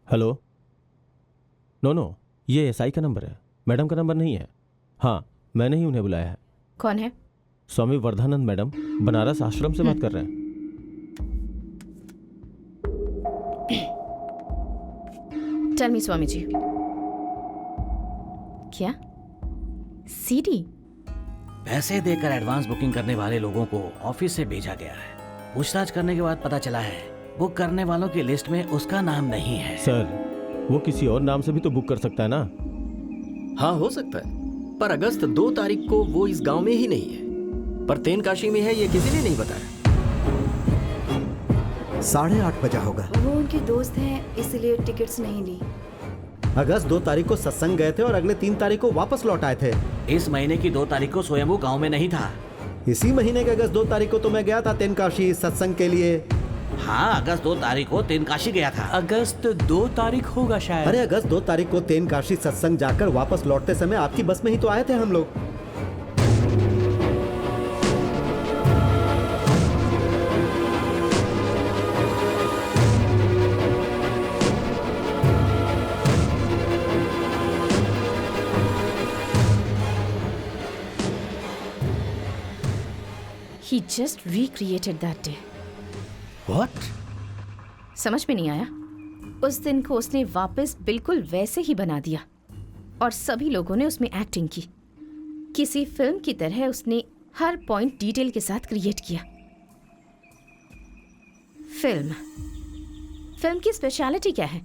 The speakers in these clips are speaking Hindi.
हेलो। नो, ये एसआई का नंबर है, मैडम का नंबर नहीं है। हाँ, मैंने ही उन्हें बुलाया है। कौन है? स्वामी वर्धानंद मैडम, बनारस आश्रम से बात कर रहे हैं। Tell me Swami ji. क्या सीडी? पैसे देकर एडवांस बुकिंग करने वाले लोगों को ऑफिस से भेजा गया है। पूछताछ करने के बाद पता चला है बुक करने वालों की लिस्ट में उसका नाम नहीं है। सर, वो किसी और नाम से भी तो बुक कर सकता है ना? हाँ, हो सकता है, पर अगस्त 2 तारीख को वो इस गांव में ही नहीं है, पर तेनकाशी में है, ये किसी ने नहीं बताया। 8:30 बजा होगा। वो उनके दोस्त हैं, इसलिए टिकट्स नहीं ली। अगस्त 2 तारीख को सत्संग गए थे और अगले 3 तारीख को वापस लौट आए थे। इस महीने की 2 तारीख को स्वयंभू गांव में नहीं था। इसी महीने के अगस्त 2 तारीख को तो मैं गया था तेनकाशी सत्संग के लिए। हाँ, अगस्त 2 तारीख को तेनकाशी गया था। अगस्त 2 तारीख होगा शायद। अरे अगस्त 2 तारीख को तेनकाशी सत्संग जाकर वापस लौटते समय आपकी बस में ही तो आए थे हम लोग। He just recreated that day. What? समझ में नहीं आया? उस दिन को उसने वापस बिल्कुल वैसे ही बना दिया और सभी लोगों ने उसमें एक्टिंग की। किसी फिल्म की तरह उसने हर पॉइंट डिटेल के साथ क्रिएट किया। फिल्म की स्पेशलिटी क्या है?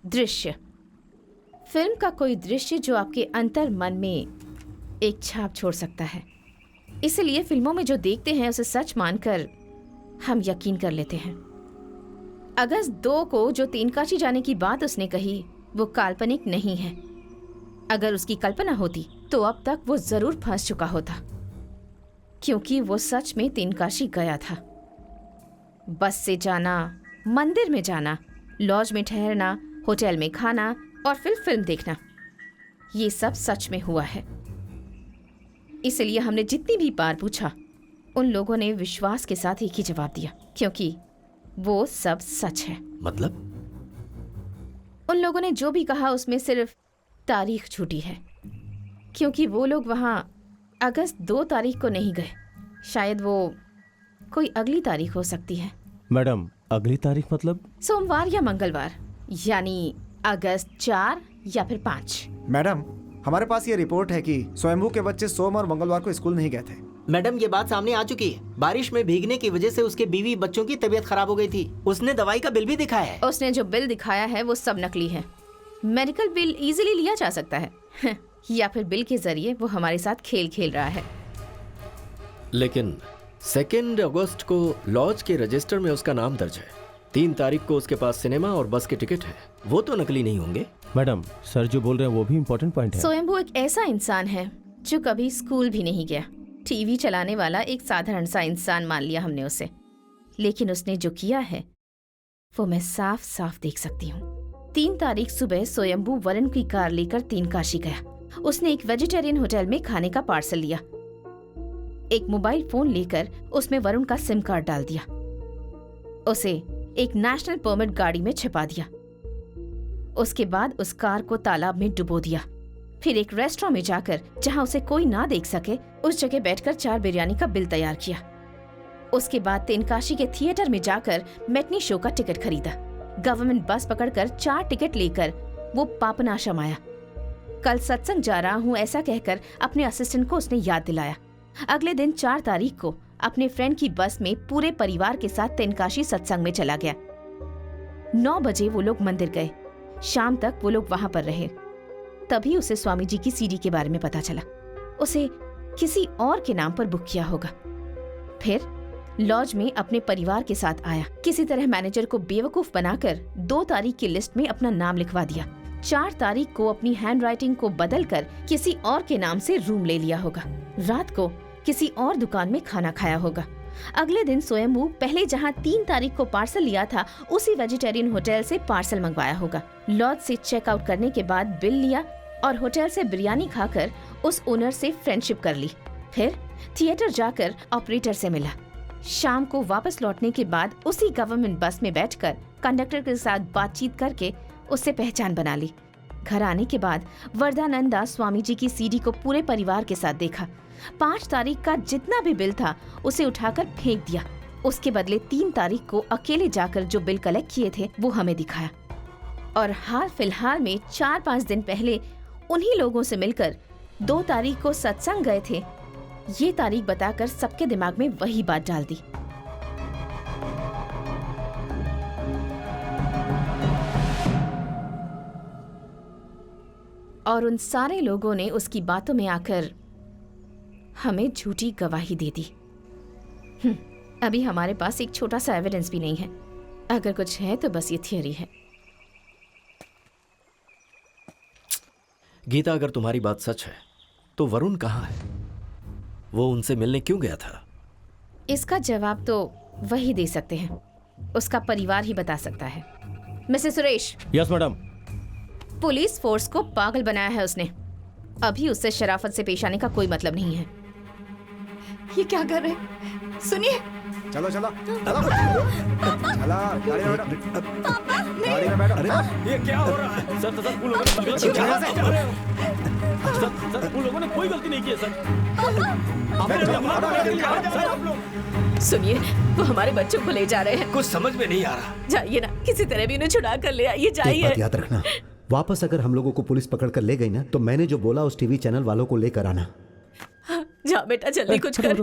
दृश्य। फिल्म का कोई दृश्य जो आपके अंतर मन में एक छाप छोड़ सकता है। इसलिए फिल्मों में जो देखते हैं उसे सच मानकर हम यकीन कर लेते हैं। अगस्त 2 को जो तेनकाशी जाने की बात उसने कही वो काल्पनिक नहीं है। अगर उसकी कल्पना होती तो अब तक वो जरूर फंस चुका होता, क्योंकि वो सच में तेनकाशी गया था। बस से जाना, मंदिर में जाना, लॉज में ठहरना, होटल में खाना और फिर फिल्म देखना, ये सब सच में हुआ है। इसलिए हमने जितनी भी बार पूछा उन लोगों ने विश्वास के साथ एक ही जवाब दिया, क्योंकि वो सब सच है। मतलब? उन लोगों ने जो भी कहा उसमें सिर्फ तारीख झूठी है, क्योंकि वो लोग वहाँ अगस्त 2 तारीख को नहीं गए। शायद वो कोई अगली तारीख हो सकती है। मैडम, अगली तारीख मतलब? सोमवार या मंगलवार, यानी अगस्त 4 या फिर 5। मैडम, हमारे पास ये रिपोर्ट है कि स्वयंभू के बच्चे सोम और मंगलवार को स्कूल नहीं गए थे। मैडम, ये बात सामने आ चुकी है। बारिश में भीगने की वजह से उसके बीवी बच्चों की तबीयत खराब हो गई थी। उसने दवाई का बिल भी दिखाया है। उसने जो बिल दिखाया है वो सब नकली है। मेडिकल बिल इजीली लिया जा सकता है या फिर बिल के जरिए वो हमारे साथ खेल खेल रहा है। लेकिन 2 अगस्त को लॉज के रजिस्टर में उसका नाम दर्ज है। 3 तारीख को उसके पास सिनेमा और बस के टिकट है। वो तो नकली नहीं होंगे। मैडम, सर जो बोल रहे हैं वो भी इम्पोर्टेंट पॉइंट है। स्वयंभू एक ऐसा इंसान है जो कभी स्कूल भी नहीं गया। टीवी चलाने वाला एक साधारण सा इंसान मान लिया हमने उसे, लेकिन उसने जो किया है वो मैं साफ साफ देख सकती हूँ। 3 तारीख सुबह स्वयंभू वरुण की कार लेकर तेनकाशी गया। उसने एक वेजिटेरियन होटल में खाने का पार्सल लिया। एक मोबाइल फोन लेकर उसमें वरुण का सिम कार्ड डाल दिया। उसे एक नेशनल परमिट गाड़ी में छिपा दिया। उसके बाद उस कार को तालाब में डुबो दिया। फिर एक रेस्टोरेंट में जाकर, जहां उसे कोई ना देख सके, उस जगह बैठकर 4 बिरयानी का बिल तैयार किया। उसके बाद तेनकाशी के थिएटर में जाकर मैटनी शो का टिकट खरीदा। गवर्नमेंट बस पकड़कर 4 टिकट लेकर वो पापनाशम आया। कल सत्संग जा रहा हूँ ऐसा कहकर अपने असिस्टेंट को उसने याद दिलाया। अगले दिन 4 तारीख को अपने फ्रेंड की बस में पूरे परिवार के साथ तेनकाशी सत्संग में चला गया। 9 बजे वो लोग मंदिर गए। शाम तक वो लोग वहां पर रहे। तभी उसे स्वामी जी की सीडी के बारे में पता चला। उसे किसी और के नाम पर बुक किया होगा। फिर लॉज में अपने परिवार के साथ आया। किसी तरह मैनेजर को बेवकूफ बनाकर 2 तारीख की लिस्ट में अपना नाम लिखवा दिया। 4 तारीख को अपनी हैंडराइटिंग को बदलकर किसी और के नाम से रूम ले लिया होगा। रात को किसी और दुकान में खाना खाया होगा। अगले दिन स्वयंभू पहले जहां 3 तारीख को पार्सल लिया था उसी वेजिटेरियन होटल से पार्सल मंगवाया होगा। लॉज से चेकआउट करने के बाद बिल लिया और होटल से बिरयानी खाकर उस ओनर से फ्रेंडशिप कर ली। फिर थिएटर जाकर ऑपरेटर से मिला। शाम को वापस लौटने के बाद उसी गवर्नमेंट बस में बैठकर कंडक्टर के साथ बातचीत करके उससे पहचान बना ली। घर आने के बाद वरदानंदा स्वामी जी की सीडी को पूरे परिवार के साथ देखा। 5 तारीख का जितना भी बिल था उसे उठाकर फेंक दिया। उसके बदले 3 तारीख को अकेले जाकर जो बिल कलेक्ट किए थे वो हमें दिखाया। और हाल फिलहाल में 4-5 दिन पहले उन्हीं लोगों से मिलकर 2 तारीख को सत्संग गए थे, ये तारीख बताकर सबके दिमाग में वही बात डाल दी। और उन सारे लोगों ने उसकी बातों में आकर हमें झूठी गवाही दे दी। अभी हमारे पास एक छोटा सा एविडेंस भी नहीं है। अगर कुछ है तो बस ये थियरी है। गीता, अगर तुम्हारी बात सच है तो वरुण कहाँ है? वो उनसे मिलने क्यों गया था? इसका जवाब तो वही दे सकते हैं, उसका परिवार ही बता सकता है। Mrs Suresh. Yes madam. Police force को पागल बनाया है उसने। अभी उससे शराफत से पेश आने का कोई मतलब नहीं है। ये क्या कर रहे हैं? सुनिए। चलो चलो चलो चला गाड़ी में बैठो। गाड़ी में बैठो। ये क्या हो रहा है? सर उन लोगों ने कोई गलती नहीं की है सर। सुनिए, वो हमारे बच्चों को ले जा रहे हैं। कुछ समझ में नहीं आ रहा। जाइए ना, किसी तरह भी उन्हें छुड़ा कर ले आइए। एक जाइए। बात याद रखना, वापस अगर हम लोगों को पुलिस पकड़ कर ले गई ना तो मैंने जो बोला उस टीवी चैनल वालों को लेकर आना। जा बेटा, जल्दी कुछ कर।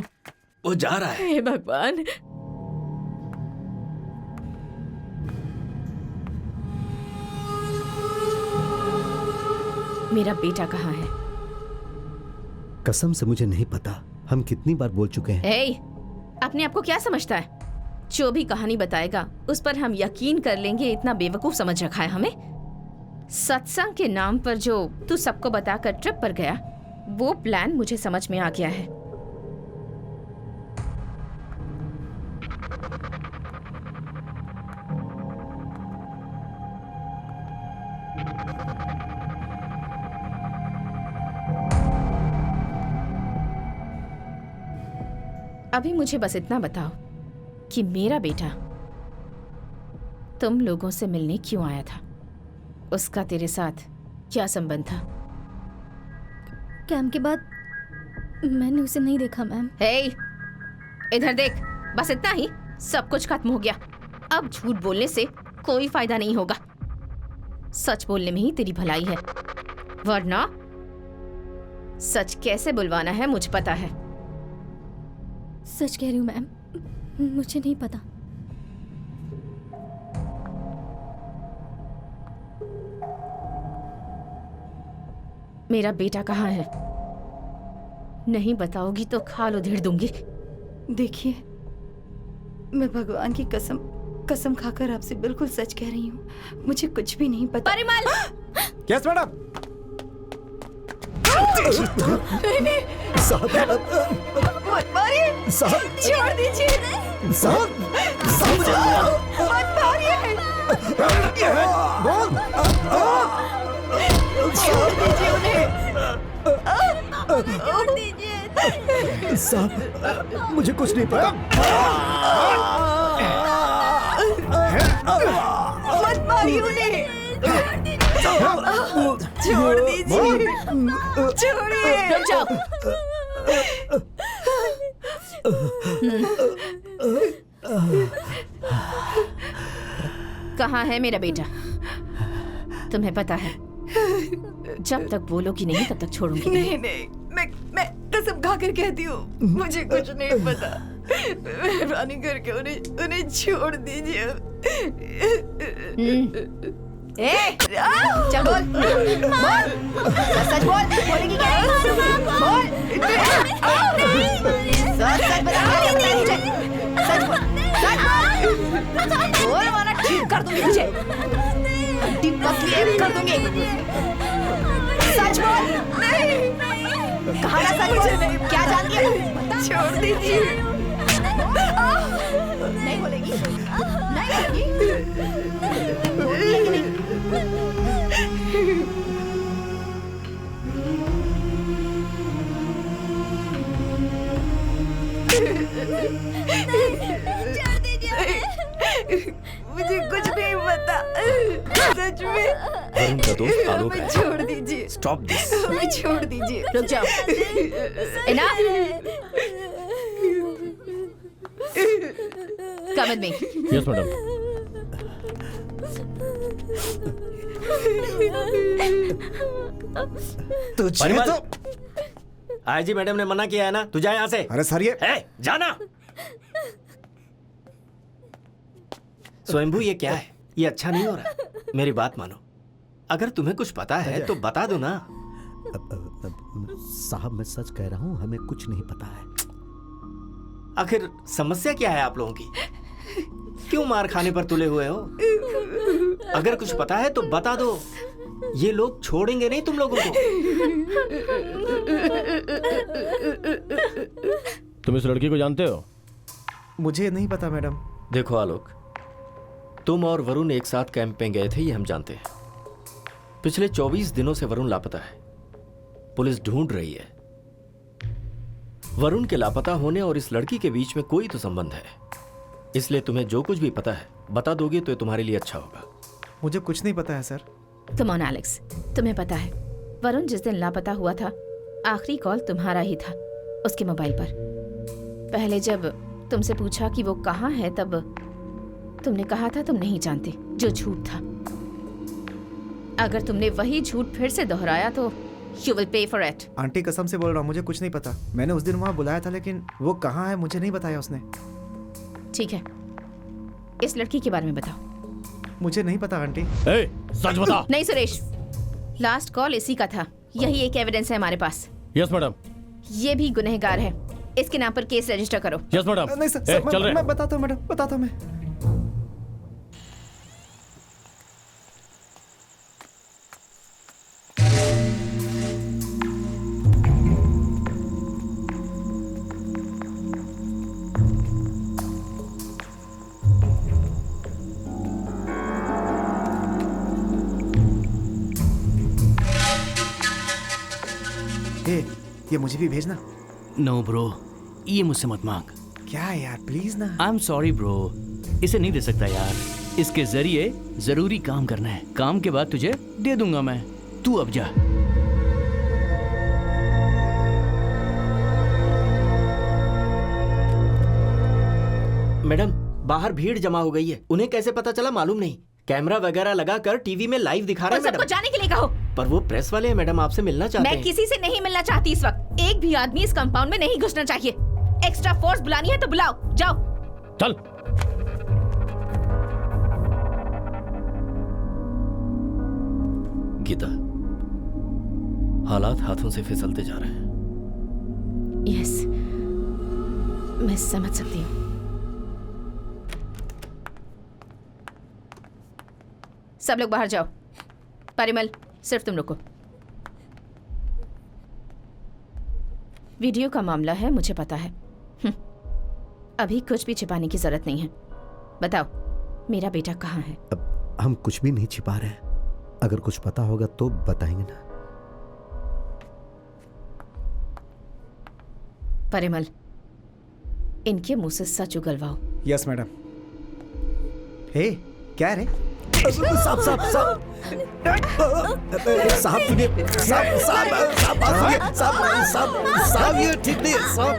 वो जा रहा है। हे भगवान। मेरा बेटा कहाँ है? कसम से मुझे नहीं पता। हम कितनी बार बोल चुके हैं। ए, अपने आप को क्या समझता है? जो भी कहानी बताएगा उस पर हम यकीन कर लेंगे, इतना बेवकूफ समझ रखा है हमें। सत्संग के नाम पर जो तू सबको बताकर ट्रिप पर गया, वो प्लान मुझे समझ में आ गया है। अभी मुझे बस इतना बताओ कि मेरा बेटा तुम लोगों से मिलने क्यों आया था? उसका तेरे साथ क्या संबंध था? कैंप के बाद मैंने उसे नहीं देखा मैम। हे, इधर देख। बस इतना ही, सब कुछ खत्म हो गया। अब झूठ बोलने से कोई फायदा नहीं होगा। सच बोलने में ही तेरी भलाई है, वरना सच कैसे बुलवाना है मुझे पता है। सच कह रही हूँ मैम, मुझे नहीं पता। मेरा बेटा कहाँ है? नहीं बताओगी तो खाल उधेड़ दूंगी। देखिए, मैं भगवान की कसम खाकर आपसे बिल्कुल सच कह रही हूँ। मुझे कुछ भी नहीं पता। परिमल! Yes madam. मत मारिए। छोड़ दीजिए। मत मारिए। छोड़ दीजिए उन्हें। छोड़ दीजिए। साहब, मुझे कुछ नहीं पता। मत मारिए उन्हें। छोड़ दीजिए। छोड़िए। रुक जाओ। कहाँ है मेरा बेटा? तुम्हें पता है, जब तक बोलोगी नहीं तब तक छोड़ूंगी नहीं नहीं, मैं कसम खाकर कहती हूँ, मुझे कुछ नहीं पता। मेहरबानी करके उन्हें छोड़ दीजिए। चल बोल, बोल, सच बोल। बोलेगी क्या? बोल, सच सच बता। सच बोल, सच बोल। बोल वरना ठीक कर दूंगी तुझे। हड्डी पतली कर दूंगी। सच बोल। कहाँ का सच बोल? क्या जानती है? छोड़ दीजिए। नहीं बोलेगी? नहीं बोलेगी? मुझे कुछ नहीं पता। सच में वरुण का दोस्त आलोक हमें है। छोड़ दीजिए, स्टॉप दिस। हमें छोड़ दीजिए। रुक जाओ। Enough. Come with me. Yes madam. तुझे तो आईजी मैडम ने मना किया है ना, तू जा यहाँ से। अरे सर ये है जाना। स्वयंभू ये क्या है? ये अच्छा नहीं हो रहा। मेरी बात मानो, अगर तुम्हें कुछ पता है तो बता दो ना। साहब मैं सच कह रहा हूँ, हमें कुछ नहीं पता है। आखिर समस्या क्या है आप लोगों की? क्यों मार खाने पर तुले हुए हो? अगर कुछ पता है तो बता दो, ये लोग छोड़ेंगे नहीं तुम लोगों को। तुम इस लड़की को जानते हो? मुझे नहीं पता मैडम। देखो आलोक, तुम और वरुण एक साथ कैंप में गए थे, ये हम जानते हैं। पिछले 24 दिनों से वरुण लापता है। पुलिस ढूंढ रही है। वरुण के लापता होने और इस लड़की के बीच में कोई तो संबंध है, इसलिए तुम्हें जो कुछ भी पता है बता दोगे तो तुम्हारे लिए अच्छा होगा। मुझे कुछ नहीं पता है सर। कम ऑन एलेक्स, तुम्हें पता है वरुण जिस दिन लापता हुआ था आखिरी कॉल तुम्हारा ही था उसके मोबाइल पर। पहले जब तुमसे पूछा कि वो कहाँ है तब तुमने कहा था तुम नहीं जानते, जो झूठ था। अगर तुमने वही झूठ फिर से दोहराया तो you will pay for it. Aunty कसम से बोल रहा हूँ, मुझे कुछ नहीं पता। मैंने उस दिन वहाँ बुलाया था लेकिन वो कहाँ है मुझे नहीं बताया उसने। ठीक है, इस लड़की के बारे में बताओ। मुझे नहीं पता आंटी। ए, सच बता। नहीं सुरेश, लास्ट कॉल इसी का था, यही एक एविडेंस है हमारे पास। Yes madam. ये भी गुनहगार है, इसके नाम पर केस रजिस्टर करो। Yes madam. नहीं सर, ए, चल रहे। मैं बताता हूँ मैडम, बताता हूँ मैं। ये मुझे भी भेजना। नो ब्रो, ये मुझसे मत मांग। क्या है यार, प्लीज ना। आई एम सॉरी ब्रो, इसे नहीं दे सकता यार। इसके जरिए जरूरी काम करना है, काम के बाद तुझे दे दूंगा मैं। तू अब जा। मैडम बाहर भीड़ जमा हो गई है, उन्हें कैसे पता चला मालूम नहीं। कैमरा वगैरह लगाकर टीवी में लाइव दिखा रहे और हैं सबको मैडम। जाने के लिए कहो। पर वो प्रेस वाले हैं मैडम, आपसे मिलना चाहते मैं हैं। किसी से नहीं मिलना चाहती इस वक्त। एक भी आदमी इस कंपाउंड में नहीं घुसना चाहिए। एक्स्ट्रा फोर्स बुलानी है तो बुलाओ, जाओ। चल। गीता, हालात हाथों से फिसलते जा रहे हैं। यस, मैं समझ सकती हूँ। सब लोग बाहर जाओ। परिमल, सिर्फ तुम रुको। वीडियो का मामला है, मुझे पता है। अभी कुछ भी छिपाने की जरूरत नहीं है। बताओ, मेरा बेटा कहाँ है? अब हम कुछ भी नहीं छिपा रहे हैं। अगर कुछ पता होगा तो बताएंगे ना। परिमल, इनके मुंह से सच उगलवाओ। Yes madam. हे, क्या रे? साहब साहब साहब साहब सुनिए, साहब साहब साहब साहब साहब साहब ये ठीक नहीं है साहब।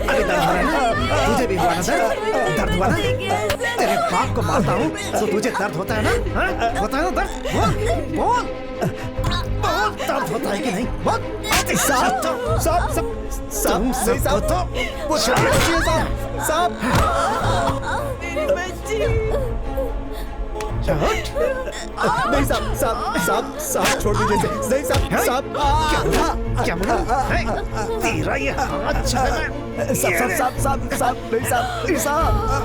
अरे दर्द हो रहा है ना? तुझे भी हुआ ना दर्द? दर्द हुआ ना? तेरे बाप को मारता हूँ तो तुझे दर्द होता है ना? हाँ? होता है ना दर्द? बोल बोल बोल, दर्द होता है कि नहीं? बोल। साहब साहब साहब साहब साहब वो साहब साहब मेरी बच्ची। नहीं साहब साहब साहब साहब छोड़ दीजिए। नहीं साहब साहब क्या बोला? तेरा ये हाथ साहब साहब साहब साहब साहब नहीं साहब साहब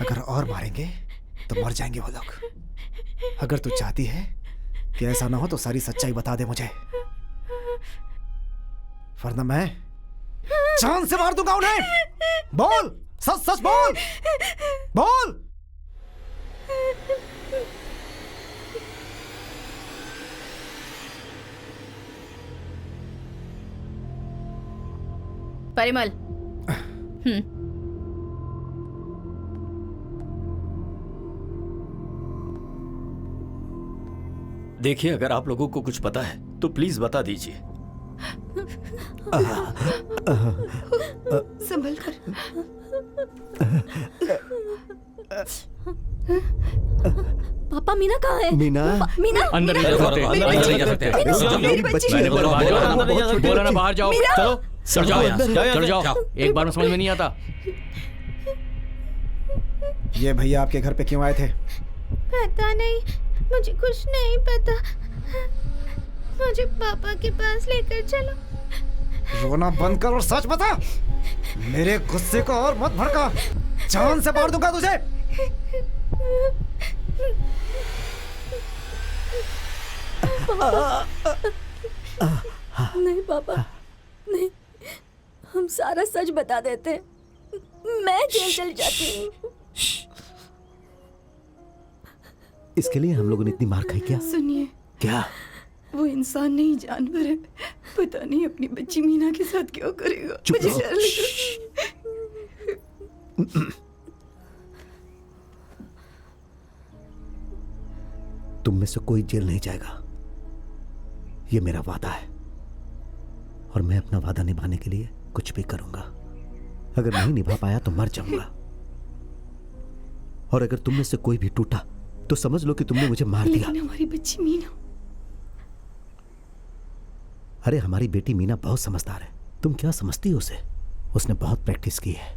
अगर और मारेंगे तो मर जाएंगे वो लोग। अगर तू चाहती है कि ऐसा ना हो तो सारी सच्चाई बता दे मुझे, वरना मैं जान से मार दूंगा उन्हें। बोल, सच सच बोल, बोल। परिमल। देखिए, अगर आप लोगों को कुछ पता है तो प्लीज बता दीजिए। संभल कर। पापा मीना कहाँ है? मीना, मीना अंदर नहीं जा सकते, अंदर नहीं जा सकते। मेरी बच्ची। मैंने बोला बाहर जाओ, बोला ना बाहर जाओ। चलो चलो जाओ, जाओ, चलो जाओ। एक बार में समझ में नहीं आता। ये भैया आपके घर पे क्यों आए थे? पता नहीं, मुझे कुछ नहीं पता। मुझे पापा के पास लेकर चलो। रोना बंद कर और सच बता। मेरे गुस्से को और मत भड़का, जान से मार दूंगा तुझे। नहीं पापा, नहीं, हम सारा सच बता देते। मैं जेल चली जाती हूँ। इसके लिए हम लोगों ने इतनी मार खाई क्या? सुनिए, क्या? वो इंसान नहीं जानवर है। पता नहीं अपनी बच्ची मीना के साथ क्या करेगा। चुप मुझे रहो। डर लगा। तुम में से कोई जेल नहीं जाएगा, ये मेरा वादा है। और मैं अपना वादा निभाने के लिए कुछ भी करूंगा। अगर नहीं निभा पाया तो मर जाऊंगा। और अगर तुम में से कोई भी टूटा तो समझ लो कि तुमने मुझे मार दिया। लेकिन हमारी बच्ची मीना। अरे हमारी बेटी मीना बहुत समझदार है। तुम क्या समझती हो उसे? उसने बहुत प्रैक्टिस की है।